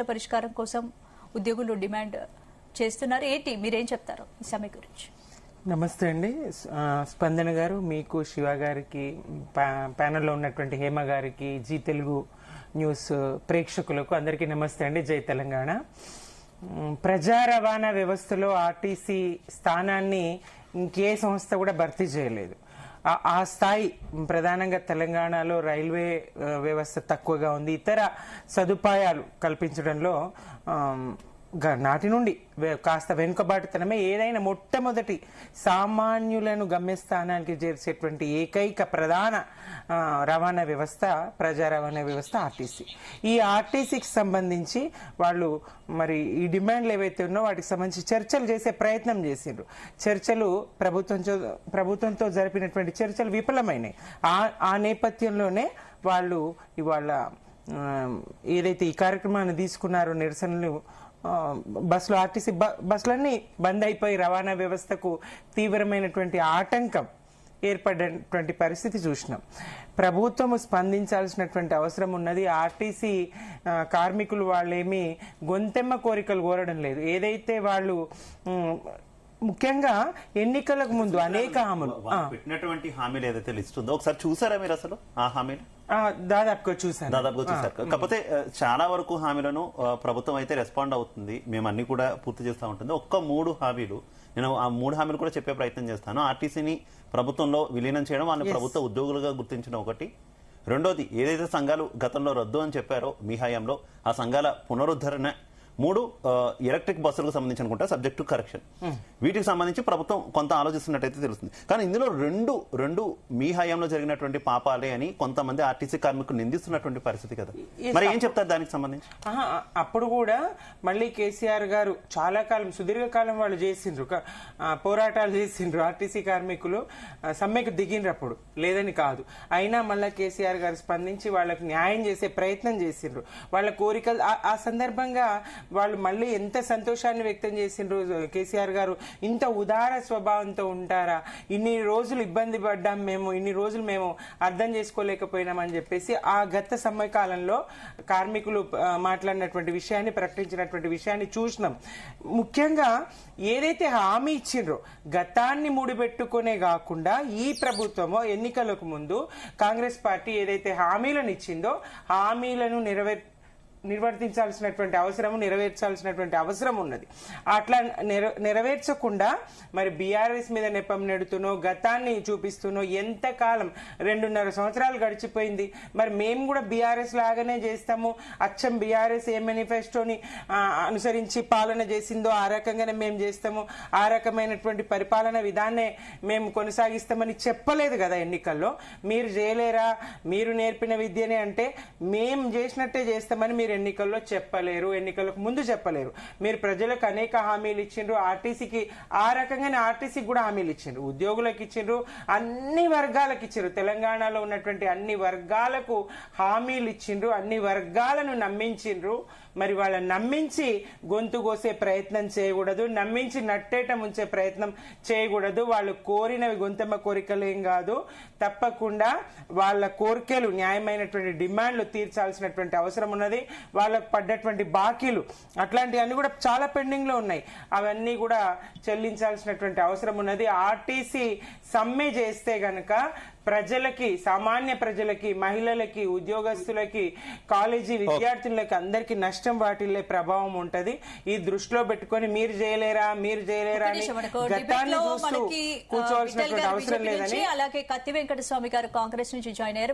పరిష్కారం కోసం ఉద్యోగులు డిమాండ్ చేస్తున్నారు. ఏంటి మీరేం చెప్తారు ఈ సమ్మె గురించి? నమస్తే అండి. స్పందన గారు, మీకు, శివ గారికి, ప్యానెల్లో ఉన్నటువంటి హేమ గారికి, జీ తెలుగు న్యూస్ ప్రేక్షకులకు అందరికీ నమస్తే అండి. జై తెలంగాణ. ప్రజా రవాణా వ్యవస్థలో ఆర్టీసీ స్థానాన్ని ఇంకే సంస్థ కూడా భర్తీ చేయలేదు. ఆ స్థాయి ప్రధానంగా తెలంగాణలో రైల్వే వ్యవస్థ తక్కువగా ఉంది. ఇతర సదుపాయాలు కల్పించడంలో నాటి నుండి కాస్త వెనుకబాటుతనమే. ఏదైనా మొట్టమొదటి సామాన్యులను గమ్యస్థానానికి చేర్చేటువంటి ఏకైక ప్రధాన రవాణా వ్యవస్థ ప్రజా రవాణా వ్యవస్థ ఆర్టీసీ. ఈ ఆర్టీసీకి సంబంధించి వాళ్ళు మరి ఈ డిమాండ్లు ఏవైతే ఉన్నాయో వాటికి సంబంధించి చర్చలు చేసే ప్రయత్నం చేసిండ్రు. చర్చలు ప్రభుత్వంతో జరిపినటువంటి చర్చలు విఫలమైనాయి. ఆ నేపథ్యంలోనే వాళ్ళు ఇవాళ ఏదైతే ఈ కార్యక్రమాన్ని తీసుకున్నారో, నిరసనలు, బస్సులు, ఆర్టీసీ బస్సులన్నీ బంద్ అయిపోయి రవాణా వ్యవస్థకు తీవ్రమైనటువంటి ఆటంకం ఏర్పడినటువంటి పరిస్థితి చూసినాం. ప్రభుత్వం స్పందించాల్సినటువంటి అవసరం ఉన్నది. ఆర్టీసీ కార్మికులు వాళ్ళేమి గొంతెమ్మ కోరికలు కోరడం లేదు. ఏదైతే వాళ్ళు ముఖ్యంగా ఎన్నికలకు ముందు అనేక హామీలు పెట్టినటువంటి హామీలు ఏదైతే లిస్ట్ ఉందో ఒకసారి చూసారా మీరు? అసలు ఆ హామీలు దాదాపుగా చూసారు. కాకపోతే చాలా వరకు హామీలను ప్రభుత్వం అయితే రెస్పాండ్ అవుతుంది, మేము అన్ని కూడా పూర్తి చేస్తూ ఉంటుంది. ఒక్క 3 హామీలు, నేను ఆ 3 హామీలు కూడా చెప్పే ప్రయత్నం చేస్తాను. ఆర్టీసీని ప్రభుత్వంలో విలీనం చేయడం, వాళ్ళని ప్రభుత్వ ఉద్యోగులుగా గుర్తించడం ఒకటి. రెండోది, ఏదైతే సంఘాలు గతంలో రద్దు అని చెప్పారో మీ హయాంలో, ఆ సంఘాల పునరుద్ధరణ. 3, ఎలక్ట్రిక్ బస్సులకు సంబంధించి అనుకుంటా సబ్జెక్ట్ టు కరెక్షన్. వీటికి సంబంధించి ప్రభుత్వం కొంత ఆలోచిస్తున్నట్టయితే తెలుస్తుంది. కానీ ఇందులో రెండు మీ హయాంలో జరిగినటువంటి పాపాలే అని కొంతమంది ఆర్టీసీ కార్మికులు నిందిస్తున్నటువంటి పరిస్థితి కదా. మరి ఏం చెప్తారు దానికి సంబంధించి? అప్పుడు కూడా మళ్ళీ కేసీఆర్ గారు చాలా కాలం, సుదీర్ఘకాలం వాళ్ళు చేసిండ్రు, పోరాటాలు చేసిండ్రు. ఆర్టీసీ కార్మికులు సమ్మెకు దిగినప్పుడు లేదని కాదు, అయినా మళ్ళీ కేసీఆర్ గారు స్పందించి వాళ్ళకి న్యాయం చేసే ప్రయత్నం చేసిండ్రు. వాళ్ళ కోరికలు ఆ సందర్భంగా వాళ్ళు మళ్ళీ ఎంత సంతోషాన్ని వ్యక్తం చేసిండ్రు. కేసీఆర్ గారు ఇంత ఉదార స్వభావంతో ఉంటారా, ఇన్ని రోజులు ఇబ్బంది పడ్డాం మేము, ఇన్ని రోజులు మేము అర్థం చేసుకోలేకపోయినామని చెప్పేసి ఆ గత సమయకాలంలో కార్మికులు మాట్లాడినటువంటి విషయాన్ని, ప్రకటించినటువంటి విషయాన్ని చూసినాం. ముఖ్యంగా ఏదైతే హామీ ఇచ్చిండ్రో గతాన్ని ముడిపెట్టుకునే కాకుండా ఈ ప్రభుత్వమో ఎన్నికలకు ముందు కాంగ్రెస్ పార్టీ ఏదైతే హామీలను ఇచ్చిందో హామీలను నిర్వర్తించాల్సినటువంటి అవసరము, నెరవేర్చాల్సినటువంటి అవసరం ఉన్నది. అట్లా నెరవేర్చకుండా మరి బీఆర్ఎస్ మీద నెపం నెడుతునో, గతాన్ని చూపిస్తునో ఎంతకాలం 2.5 సంవత్సరాలు గడిచిపోయింది. మరి మేము కూడా బీఆర్ఎస్ లాగానే చేస్తాము, అచ్చం బీఆర్ఎస్ ఏ మేనిఫెస్టోని అనుసరించి పాలన చేసిందో ఆ రకంగానే మేము చేస్తాము, ఆ రకమైనటువంటి పరిపాలన విధాన్నే మేము కొనసాగిస్తామని చెప్పలేదు కదా ఎన్నికల్లో. మీరు చేయలేరా, మీరు నేర్పిన విద్యనే అంటే మేము చేసినట్టే చేస్తామని మీరు ఎన్నికల్లో చెప్పలేరు, ఎన్నికలకు ముందు చెప్పలేరు. మీరు ప్రజలకు అనేక హామీలు ఇచ్చిండ్రు, ఆర్టీసీకి ఆ రకంగానే ఆర్టీసీకి కూడా హామీలు ఇచ్చిండ్రు, ఉద్యోగులకు ఇచ్చిండ్రు, అన్ని వర్గాలకు ఇచ్చిండ్రు. తెలంగాణలో ఉన్నటువంటి అన్ని వర్గాలకు హామీలు ఇచ్చిండ్రు, అన్ని వర్గాలను నమ్మించిండ్రు. మరి వాళ్ళని నమ్మించి గొంతు కోసే ప్రయత్నం చేయకూడదు, నమ్మించి నట్టేట ముంచే ప్రయత్నం చేయకూడదు. వాళ్ళు కోరినవి గొంతెమ్మ కోరికలు ఏం కాదు. తప్పకుండా వాళ్ళ కోరికలు, న్యాయమైనటువంటి డిమాండ్లు తీర్చాల్సినటువంటి అవసరం ఉన్నది. వాళ్ళకు పడ్డటువంటి బాకీలు అట్లాంటివన్నీ కూడా చాలా పెండింగ్ లో ఉన్నాయి, అవన్నీ కూడా చెల్లించాల్సినటువంటి అవసరం ఉన్నది. ఆర్టీసీ సమ్మె చేస్తే గనక ప్రజలకి, సామాన్య ప్రజలకి, మహిళలకి, ఉద్యోగస్తులకి, కాలేజీ విద్యార్థులకి అందరికి నష్టం వాటిల్లే ప్రభావం ఉంటది. ఈ దృష్టిలో పెట్టుకొని మీరు చేయలేరా అని గతాన్ని చూస్తూ కూర్చోవాల్సినటువంటి అవసరం లేదని. అలాగే కత్తి వెంకటస్వామి గారు కాంగ్రెస్ నుంచి జాయిన్ అయ్యారు.